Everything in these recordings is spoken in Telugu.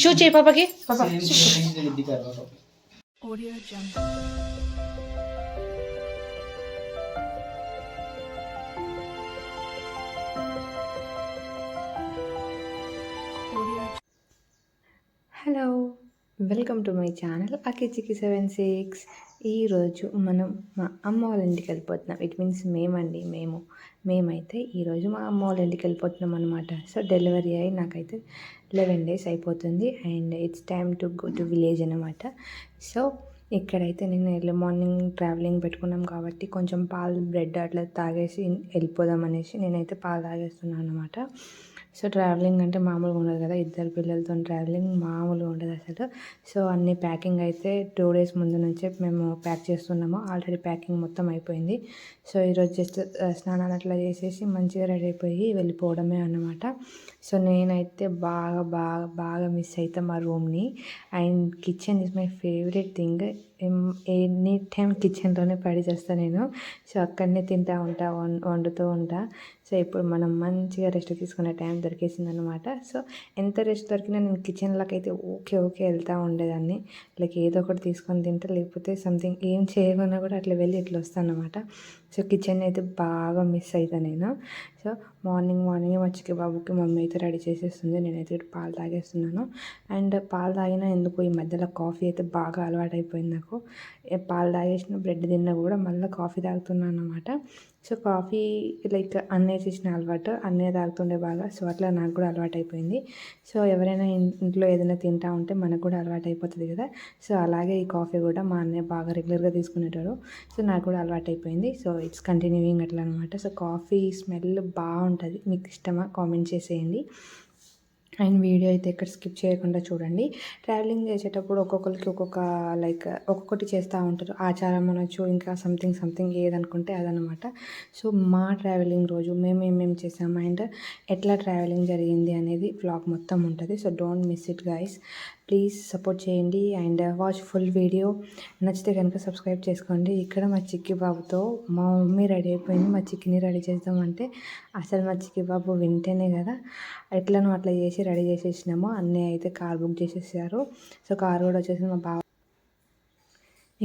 షూ చేయి పాపకి పాపా hello, welcome to my channel అకిచికి76. ఈరోజు మనం మా అమ్మ వాళ్ళ ఇంటికి వెళ్ళిపోతున్నాం. ఇట్ మీన్స్ మేమైతే ఈరోజు మా అమ్మ వాళ్ళ ఇంటికి వెళ్ళిపోతున్నాం అనమాట. సో డెలివరీ అయ్యి నాకైతే 11 days అయిపోతుంది and it's time to go to village అనమాట. సో ఇక్కడైతే నేను ఎర్లీ మార్నింగ్ ట్రావెలింగ్ పెట్టుకున్నాం కాబట్టి కొంచెం పాలు బ్రెడ్ అట్లా తాగేసి వెళ్ళిపోదాం అనేసి నేనైతే పాలు తాగేస్తున్నాను అనమాట. సో ట్రావెలింగ్ అంటే మామూలుగా ఉండదు కదా, ఇద్దరు పిల్లలతో ట్రావెలింగ్ మామూలుగా ఉండదు అసలు. సో అన్ని ప్యాకింగ్ అయితే 2 days ముందు నుంచే మేము ప్యాక్ చేస్తున్నాము. ఆల్రెడీ ప్యాకింగ్ మొత్తం అయిపోయింది. సో ఈరోజు జస్ట్ స్నానాలు అట్లా చేసేసి మంచిగా రెడీ అయిపోయి వెళ్ళిపోవడమే అన్నమాట. సో నేనైతే బాగా మిస్ అవుతాను మా రూమ్ని. And kitchen is my favourite thing. Any time కిచెన్లోనే పడి చేస్తాను నేను. సో అక్కడనే తింటూ ఉంటా, వండుతూ ఉంటా. సో ఇప్పుడు మనం మంచిగా రెస్ట్ తీసుకునే టైం దొరికేసింది అనమాట. సో ఎంత రెస్ట్ దొరికినా నేను కిచెన్లోకి అయితే ఓకే వెళ్తూ ఉండేదాన్ని. లైక్ ఏదో ఒకటి తీసుకొని తింటా, లేకపోతే సంథింగ్ ఏం చేయకుండా కూడా అట్లా వెళ్ళి ఇట్లా వస్తాను అనమాట. సో కిచెన్ అయితే బాగా మిస్ అవుతాను నేను. సో మార్నింగే వచ్చి బాబుకి మమ్మీ అయితే రెడీ చేసేస్తుంది. నేనైతే ఇక్కడ పాలు తాగేస్తున్నాను. అండ్ పాలు తాగినా ఎందుకు ఈ మధ్యలో కాఫీ అయితే బాగా అలవాటు అయిపోయింది నాకు. పాలు తాగేసిన బ్రెడ్ తిన్నా కూడా మళ్ళీ కాఫీ తాగుతున్నాను అనమాట. సో కాఫీ లైక్ అన్నయ్య చేసిన అలవాటు, అన్నయ్య తాగుతుండే బాగా. సో అట్లా నాకు కూడా అలవాటు అయిపోయింది. సో ఎవరైనా ఇంట్లో ఏదైనా తింటా ఉంటే మనకు కూడా అలవాటు అయిపోతుంది కదా. సో అలాగే ఈ కాఫీ కూడా మా అన్నయ్య బాగా రెగ్యులర్గా తీసుకునేటారు. సో నాకు కూడా అలవాటు అయిపోయింది. సో ఇట్స్ కంటిన్యూయింగ్ అట్లా అనమాట. సో కాఫీ స్మెల్ బాగుంటుంది. మీకు ఇష్టమా కామెంట్ చేసేయండి. అండ్ వీడియో అయితే ఇక్కడ స్కిప్ చేయకుండా చూడండి. ట్రావెలింగ్ చేసేటప్పుడు ఒక్కొక్కరికి ఒక్కొక్కటి చేస్తూ ఉంటారు. ఆచారం అనొచ్చు, ఇంకా సంథింగ్ ఏదనుకుంటే అదనమాట. సో మా ట్రావెలింగ్ రోజు మేము చేసాము అండ్ ఎట్లా ట్రావెలింగ్ జరిగింది అనేది వ్లాగ్ మొత్తం ఉంటుంది. So don't miss it guys. Please support చేయండి అండ్ వాచ్ ఫుల్ వీడియో. నచ్చితే కనుక సబ్స్క్రైబ్ చేసుకోండి. ఇక్కడ మా చిక్కి బాబుతో మా మమ్మీ రెడీ అయిపోయింది. మా చిక్కిని రెడీ చేద్దామంటే అసలు మా చిక్కి బాబు వింటేనే కదా ఎట్లనో అట్లా చేసి రెడీ చేసేసినాము. అన్నయ్య అయితే కార్ బుక్ చేసేసారు. సో కార్ కూడా వచ్చేసి మా బావ.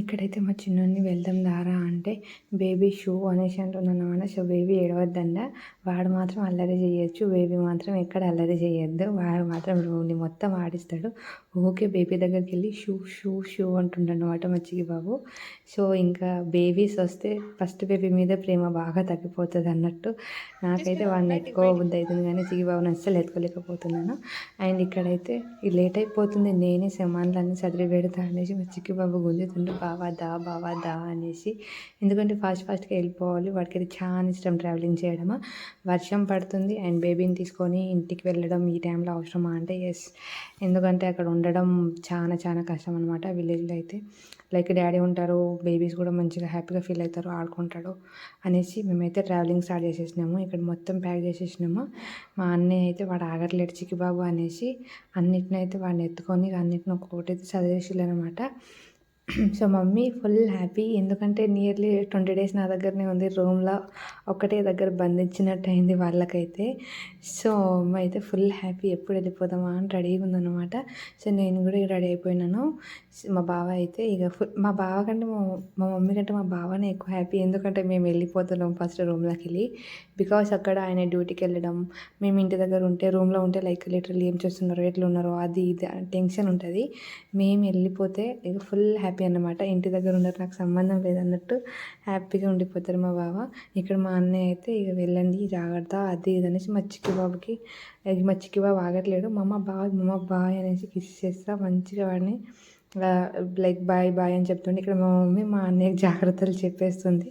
ఇక్కడైతే మా చిన్నోడిని వెళ్దాం దారా అంటే బేబీ షూ అనేసి అంటున్నాను. సో బేబీ ఏడవద్దండ, వాడు మాత్రం అల్లరి చేయొచ్చు, బేబీ మాత్రం ఎక్కడ అల్లరి చేయొద్దు. వాడు మాత్రం రూమ్ని మొత్తం ఆడిస్తాడు. ఓకే బేబీ దగ్గరికి వెళ్ళి షూ అంటుంటాడు అనమాట మచ్చికి బాబు. సో ఇంకా బేబీస్ వస్తే ఫస్ట్ బేబీ మీద ప్రేమ బాగా తగ్గిపోతుంది అన్నట్టు. నాకైతే వాడిని ఎత్తుకోబుద్ది అవుతుంది కానీ చిగి బాబుని అస్సలు ఎత్తుకోలేకపోతున్నాను. అండ్ ఇక్కడైతే లేట్ అయిపోతుంది, నేనే సామాన్లన్నీ సదిరి పెడతా అనేసి మా చిక్కి బాబు గుంజుతుండు బావా దా అనేసి. ఎందుకంటే ఫాస్ట్గా వెళ్ళిపోవాలి. వాడికి అది చాలా ఇష్టం ట్రావెలింగ్ చేయడమా. వర్షం పడుతుంది అండ్ బేబీని తీసుకొని ఇంటికి వెళ్ళడం ఈ టైంలో అవసరమా అంటే ఎస్. ఎందుకంటే అక్కడ ఉండడం చాలా కష్టం అనమాట విలేజ్లో అయితే. లైక్ డాడీ ఉంటారు, బేబీస్ కూడా మంచిగా హ్యాపీగా ఫీల్ అవుతారు, ఆడుకుంటాడు అనేసి మేమైతే ట్రావెలింగ్ స్టార్ట్ చేసేసినాము. ఇక్కడ మొత్తం ప్యాక్ చేసేసినాము. మా అన్నయ్య అయితే వాడు ఆగట్లేడు చిక్కి బాబు అనేసి అన్నిటినైతే వాడిని ఎత్తుకొని అన్నిటిని ఒక్కొక్కటి చదివేసిల్లు అనమాట. సో మమ్మీ ఫుల్ హ్యాపీ, ఎందుకంటే నియర్లీ 20 days నా దగ్గరనే ఉంది. రూమ్లో ఒకటే దగ్గర బంధించినట్టు అయింది వాళ్ళకైతే. సో అమ్మ అయితే ఫుల్ హ్యాపీ, ఎప్పుడు వెళ్ళిపోదామా అని రెడీగా ఉందన్నమాట. సో నేను కూడా రెడీ అయిపోయినాను. మా బావ అయితే ఇక మా బావ కంటే మా మమ్మీ కంటే మా బావనే ఎక్కువ హ్యాపీ. ఎందుకంటే మేము వెళ్ళిపోతున్నాం ఫస్ట్ రూమ్లోకి వెళ్ళి. బికాస్ అక్కడ ఆయన డ్యూటీకి వెళ్ళడం, మేము ఇంటి దగ్గర ఉంటే రూమ్లో ఉంటే లైక్ లిటరల్లీ ఏం చేస్తున్నారో ఎట్లా ఉన్నారో అది ఇది టెన్షన్ ఉంటుంది. మేము వెళ్ళిపోతే ఇక ఫుల్ హ్యాపీ అన్నమాట. ఇంటి దగ్గర ఉండరు, నాకు సంబంధం లేదన్నట్టు హ్యాపీగా ఉండిపోతారు మా బావ. ఇక్కడ మా అన్నయ్య అయితే ఇక వెళ్ళండి జాగ్రత్త అది ఇది అనేసి మా చిక్కి బాబు ఆగట్లేడు. మమ్మ బాయ్ అనేసి కిస్ చేస్తా మంచిగా వాడిని లైక్ బాయ్ అని చెప్తుండే. ఇక్కడ మా మమ్మీ మా అన్నయ్యకి జాగ్రత్తలు చెప్పేస్తుంది,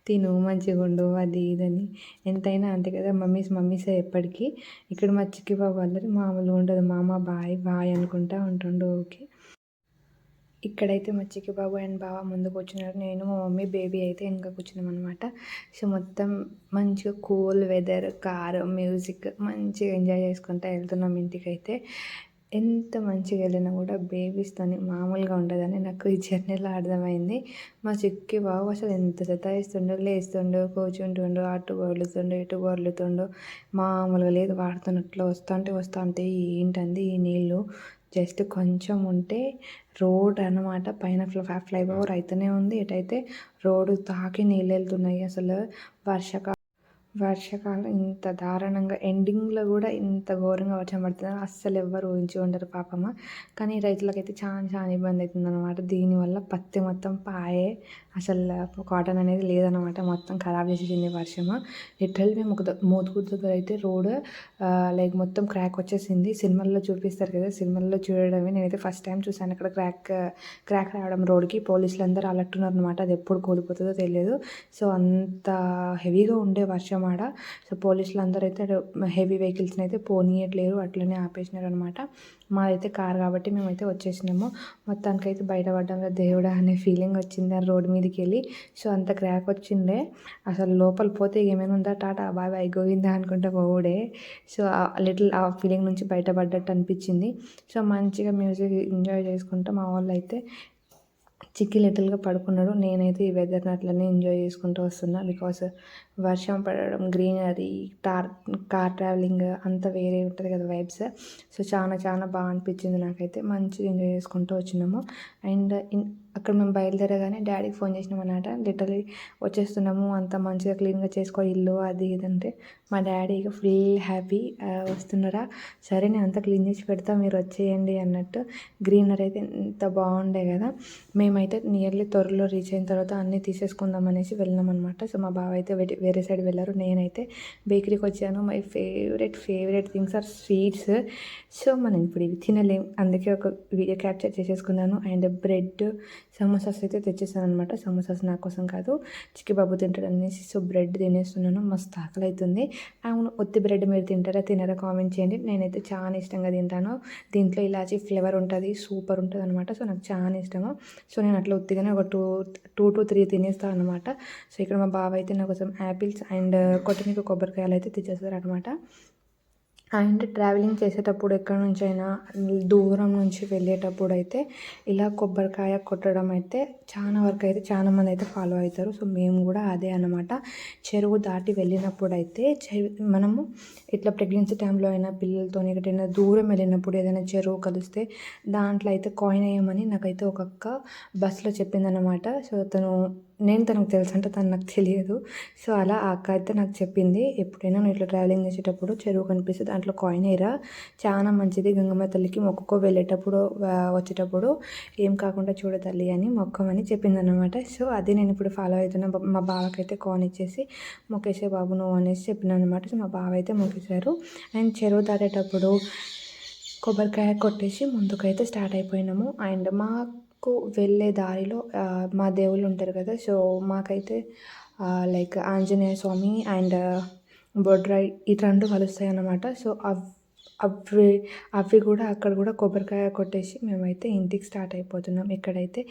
తిను మంచిగా ఉండు అది ఇదని. ఎంతైనా అంతే కదా, మమ్మీసే ఎప్పటికీ. ఇక్కడ మా చిక్కి బాబు అల్లరి మామూలు ఉండదు. మామ బాయ్ అనుకుంటా ఉంటుండు ఓకే. ఇక్కడైతే మా చిక్కి బాబు అండ్ బావ ముందు కూర్చున్నారు, నేను మా మమ్మీ బేబీ అయితే వెనక కూర్చున్నాం అనమాట. సో మొత్తం మంచిగా కూల్ వెదర్, కారు, మ్యూజిక్ మంచిగా ఎంజాయ్ చేసుకుంటూ వెళ్తున్నాం ఇంటికైతే. ఎంత మంచిగా వెళ్ళినా కూడా బేబీస్తోని మామూలుగా ఉండదని నాకు ఈ జర్నీలో అర్థమైంది. మా చిక్కి బాబు అసలు ఎంత సతాయిస్తుండో, లేస్తుండో, కూర్చుంటుండో, అటు బొర్లుతుండో ఇటు బొర్లుతుండో, మామూలుగా లేదు. వాడుతున్నట్లు వస్తుంటే ఏంటంది ఈ నీళ్ళు జస్ట్ కొంచెం ఉంటే రోడ్ అనమాట. పైన ఫ్లైఓవర్ అయితేనే ఉంది. ఇటైతే రోడ్డు తాకి నీళ్ళు వెళ్తున్నాయి. అసలు వర్షాకాలం ఇంత దారుణంగా ఎండింగ్లో కూడా ఇంత ఘోరంగా వర్షం పడుతుందని అస్సలు ఎవ్వరు ఊహించి ఉండరు పాపమ్మ. కానీ రైతులకైతే చాలా చాలా ఇబ్బంది అవుతుంది అనమాట. దీనివల్ల పత్తి మొత్తం పాయే, అసలు కాటన్ అనేది లేదనమాట. మొత్తం ఖరాబ్ చేసేసింది వర్షము. లిటరల్లీ మేము ఒక మోతుకూరు దగ్గర అయితే రోడ్ లైక్ మొత్తం క్రాక్ వచ్చేసింది. సినిమాల్లో చూపిస్తారు కదా, సినిమాల్లో చూడడమే నేనైతే ఫస్ట్ టైం చూసాను అక్కడ క్రాక్ రావడం రోడ్కి. పోలీసులు అందరూ అలర్ట్ ఉన్నారు అనమాట. అది ఎప్పుడు కూలిపోతుందో తెలియదు. సో అంత హెవీగా ఉండే వర్షం ఆడ. సో పోలీసులు అందరూ అయితే హెవీ వెహికల్స్ని అయితే పోనీయట్లేరు, అట్లనే ఆపేసినారు అనమాట. మాదైతే కార్ కాబట్టి మేమైతే వచ్చేసినాము. మొత్తానికైతే బయటపడ్డాం దేవుడా అనే ఫీలింగ్ వచ్చింది ఆ రోడ్డు మీదకి వెళ్ళి. సో అంత క్రాక్ వచ్చిండే, అసలు లోపల పోతే ఏమైనా ఉందా, టాటా బాయ్ బాయ్ గోవిందా అనుకుంటే పోవుడే. సో ఆ ఫీలింగ్ నుంచి బయటపడ్డట్టు అనిపించింది. సో మంచిగా మ్యూజిక్ ఎంజాయ్ చేసుకుంటూ మా వాళ్ళు అయితే చిక్కి లిటిల్గా పడుకున్నాడు. నేనైతే ఈ వెదర్ని అట్లనే ఎంజాయ్ చేసుకుంటూ వస్తున్నా. బికాస్ వర్షం పడడం, గ్రీనరీ, కార్ ట్రావెలింగ్ అంతా వేరే ఉంటుంది కదా వైబ్స్. సో చాలా చాలా బాగా అనిపించింది నాకైతే. మంచిగా ఎంజాయ్ చేసుకుంటూ వచ్చినాము. అండ్ అక్కడ మేము బయలుదేరగానే డాడీకి ఫోన్ చేసినాం అన్నమాట. లిటరలీ వచ్చేస్తున్నాము, అంత మంచిగా క్లీన్గా చేసుకో ఇల్లు అది ఇది అంటే మా డాడీ ఇక ఫుల్ హ్యాపీ. వస్తున్నారా, సరే నేను అంతా క్లీన్ చేసి పెడతా మీరు వచ్చేయండి అన్నట్టు. గ్రీనరీ అయితే ఎంత బాగుండే కదా. మేమైతే నియర్లీ త్వరలో రీచ్ అయిన తర్వాత అన్నీ తీసేసుకుందాం అనేసి వెళ్ళాం అనమాట. సో మా బావ అయితే వేరే సైడ్ వెళ్ళారు. నేనైతే బేకరీకి వచ్చాను. My favourite things are sweets. So మనం ఇప్పుడు ఇవి తినలేం, అందుకే ఒక వీడియో క్యాప్చర్ చేసేసుకున్నాను. అండ్ బ్రెడ్ సమోసాస్ అయితే తెచ్చేసాను అనమాట. సమోసాస్ నా కోసం కాదు, చిక్కిబాబు తింటాడు అనేసి. సో బ్రెడ్ తినేస్తున్నాను. మస్తు ఆకలి అవుతుంది. అవును, ఒత్తి బ్రెడ్ మీరు తినరా కామెంట్ చేయండి. నేనైతే చాలా ఇష్టంగా తింటాను. దీంట్లో ఇలాచి ఫ్లేవర్ ఉంటుంది, సూపర్ ఉంటుంది అనమాట. సో నాకు చాలా ఇష్టము. సో నేను అట్లా ఉత్తిగానే ఒక 2 to 3 తినేస్తాను అనమాట. సో ఇక్కడ మా బావ అయితే నా కోసం యాపిల్స్ అండ్ కొట్టనికి కొబ్బరికాయలు అయితే తెచ్చేస్తారు అనమాట. అండ్ ట్రావెలింగ్ చేసేటప్పుడు ఎక్కడి నుంచి అయినా దూరం నుంచి వెళ్ళేటప్పుడు అయితే ఇలా కొబ్బరికాయ కొట్టడం అయితే చాలా వరకు అయితే చాలామంది అయితే ఫాలో అవుతారు. సో మేము కూడా అదే అనమాట. చెరువు దాటి వెళ్ళినప్పుడు అయితే మనము ఇట్లా ప్రెగ్నెన్సీ టైంలో అయినా పిల్లలతో ఎక్కడైనా దూరం వెళ్ళినప్పుడు ఏదైనా చెరువు కలిస్తే దాంట్లో అయితే కాయిన్ వేయమని నాకైతే ఒక అక్క బస్సులో చెప్పిందనమాట. సో తనకు తెలుసు అంటే తను నాకు తెలియదు. సో అలా ఆ అక్క అయితే నాకు చెప్పింది, ఎప్పుడైనా నువ్వు ఇట్లా ట్రావెలింగ్ చేసేటప్పుడు చెరువు కనిపిస్తే దాంట్లో కాయిన్ వేయరా, చాలా మంచిది, గంగమ్మ తల్లికి మొక్కుకో, వెళ్ళేటప్పుడు వచ్చేటప్పుడు ఏం కాకుండా చూడ తల్లి అని మొక్కమని చెప్పిందనమాట. సో అది నేను ఇప్పుడు ఫాలో అవుతున్నా. మా బావకైతే కాయిన్ ఇచ్చేసి మొక్కేసే బాబు నువ్వు అనేసి చెప్పినాను అనమాట. సో మా బావ అయితే మొక్కేశారు. అండ్ చెరువు దాటేటప్పుడు కొబ్బరికాయ కొట్టేసి ముందుకైతే స్టార్ట్ అయిపోయినాము. అండ్ మాకు వెళ్ళే దారిలో మా దేవుళ్ళు ఉంటారు కదా. సో మాకైతే లైక్ ఆంజనేయ స్వామి అండ్ బొడ్రాయి ఈ రెండు కలుస్తాయి అన్నమాట. సో అవి కూడా అక్కడ కూడా కొబ్బరికాయ కొట్టేసి మేమైతే ఇంటికి స్టార్ట్ అయిపోతున్నాం. ఇక్కడైతే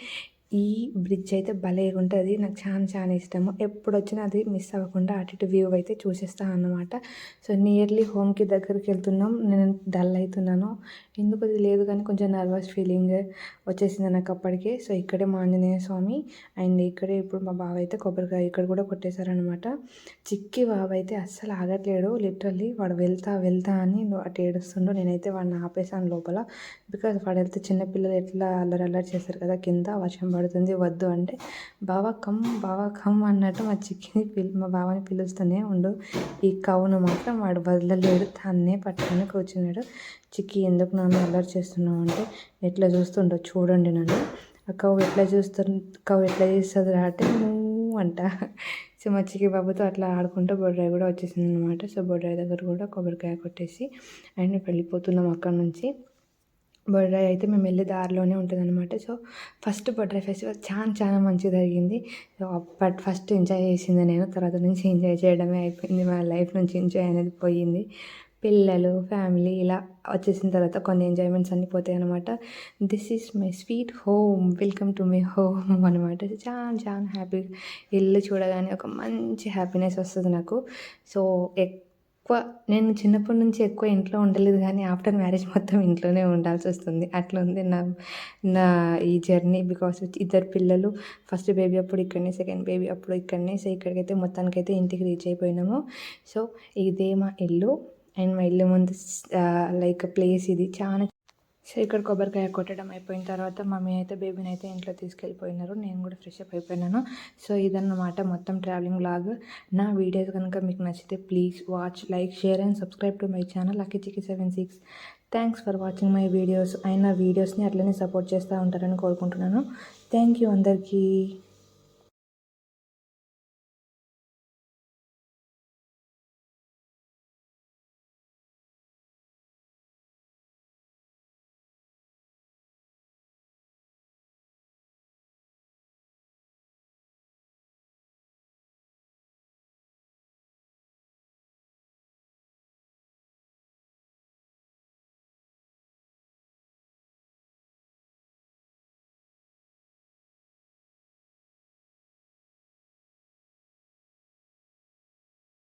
ఈ బ్రిడ్జ్ అయితే భలేగా ఉంటుంది. నాకు చాలా చాలా ఇష్టము. ఎప్పుడు వచ్చినా అది మిస్ అవ్వకుండా అటు ఇటు వ్యూ అయితే చూసేస్తాను అన్నమాట. సో నియర్లీ హోమ్కి దగ్గరికి వెళ్తున్నాం. నేను డల్ అవుతున్నాను, ఎందుకు అది లేదు కానీ కొంచెం నర్వస్ ఫీలింగ్ వచ్చేసింది నాకు అప్పటికే. సో ఇక్కడే మా ఆంజనేయ స్వామి అండ్ ఇక్కడే ఇప్పుడు మా బావ అయితే కొబ్బరికాయ ఇక్కడ కూడా కొట్టేశారనమాట. చిక్కి బావ అయితే అస్సలు ఆగట్లేడు. లిటరల్లీ వాడు వెళ్తా అని అటు ఏడుస్తుండో. నేనైతే వాడిని ఆపేసాను లోపల. బికాజ్ వాడు వెళ్తే చిన్నపిల్లలు ఎట్లా అల్లరి చేస్తారు కదా, కింద వర్షం పడుతుంది వద్దు అంటే బావా కమ్ అన్నట్టు మా బావని పిలుస్తూనే ఉండు. ఈ కవును మాత్రం వాడు వదలలేడు, దాన్నే పట్టుకొని కూర్చున్నాడు. చిక్కి ఎందుకు నన్ను అల్లరి చేస్తున్నావు అంటే ఎట్లా చూస్తుండో చూడండి నన్ను. ఆ కవ్వు ఎట్లా చేస్తుంది అంటే అంట. సో మా చిక్కి బాబుతో అట్లా ఆడుకుంటూ బొడ్రాయి కూడా వచ్చేసింది అనమాట. సో బొడ్రాయి దగ్గర కూడా కొబ్బరికాయ కొట్టేసి అండ్ వెళ్ళిపోతున్నాం అక్కడ నుంచి. బొడ్రాయి అయితే మేము వెళ్ళే దారిలోనే ఉంటుంది అనమాట. సో ఫస్ట్ బొడ్రాయి ఫెస్టివల్ చాలా మంచిగా జరిగింది. సో బట్ ఫస్ట్ ఎంజాయ్ చేసింది నేను, తర్వాత నుంచి ఎంజాయ్ చేయడమే అయిపోయింది. మా లైఫ్ నుంచి ఎంజాయ్ అనేది పోయింది. పిల్లలు ఫ్యామిలీ ఇలా వచ్చేసిన తర్వాత కొన్ని ఎంజాయ్మెంట్స్ అన్నీ పోతాయి అనమాట. This is my sweet home, welcome to my home అనమాట. చాలా హ్యాపీ. ఇల్లు చూడగానే ఒక మంచి హ్యాపీనెస్ వస్తుంది నాకు. సో నేను చిన్నప్పటి నుంచి ఎక్కువ ఇంట్లో ఉండలేదు, కానీ ఆఫ్టర్ మ్యారేజ్ మొత్తం ఇంట్లోనే ఉండాల్సి వస్తుంది. అట్లా ఉంది నా ఈ జర్నీ. బికాస్ 2 పిల్లలు, ఫస్ట్ బేబీ అప్పుడు ఇక్కడనే, సెకండ్ బేబీ అప్పుడు ఇక్కడనే. సో ఇక్కడికైతే మొత్తానికైతే ఇంటికి రీచ్ అయిపోయినాము. సో ఇదే మా ఇల్లు అండ్ మా ఇల్లు ముందు లైక్ ప్లేస్ ఇది చాలా సో ఇక్కడ కొబ్బరికాయ కొట్టడం అయిపోయిన తర్వాత మమ్మీ అయితే బేబీని అయితే ఇంట్లో తీసుకెళ్ళిపోయినారు. నేను కూడా ఫ్రెష్ అప్ అయిపోయినాను. సో ఇదన్నమాట మొత్తం ట్రావెలింగ్ వ్లాగ్. నా వీడియోస్ కనుక మీకు నచ్చితే please watch, like, share and subscribe to my channel AkiChiki76. Thanks for watching my videos. అయినా వీడియోస్ని అట్లనే సపోర్ట్ చేస్తూ ఉంటారని కోరుకుంటున్నాను. థ్యాంక్ యూ అందరికీ.